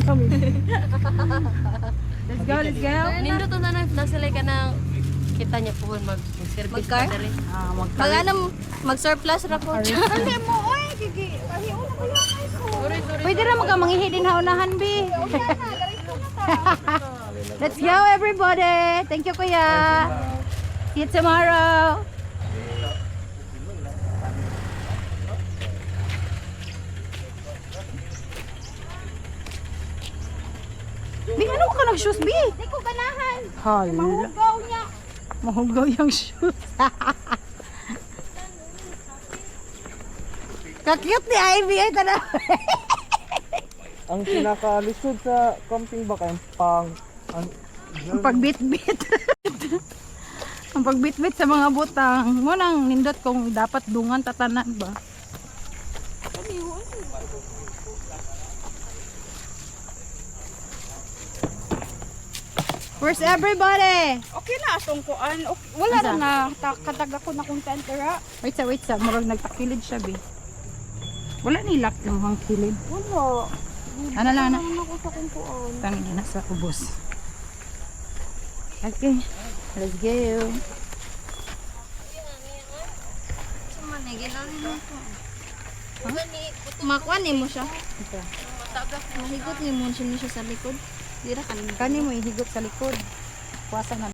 kami. Let's go, let's go. Nindo to na nasalay ka ng kita niya po mag-service Mag-car? pa dali. Mag-surplus ra ko. Kasi mo, oy, gigi. Ay, una ko lang. Sorry, sorry. Pwede ra magamangihi din haunahan, bi. Let's go, everybody. Thank you, kuya. See you tomorrow. Bi, ano ka nag-shoes, bi? Di ko ganahan. Hala. Mahugaw niya. Mahugaw yung shoes. Kakute ni Ivy ay tara. Ang pinakalisod sa camping ba kay pang Ang pagbitbit. Ang pagbitbit sa mga butang. Mo nang nindot kung dapat dungan tatanan ba. Where's everybody? Okay na atong kuan. Wala Asa? na katag ako na content ra. Wait sa. Murag nagtakilid siya, be. Wala nilak yung hang kilid. Wala. Ano lang na? Ano ako sa kung kuan. Tangin na sa ubos. Okay. Let's go. Makuan ni mo siya. Ito. Mahigot ni mo siya sa likod. Dira kanina. Kani mo ihigot sa likod. Kuwasa na.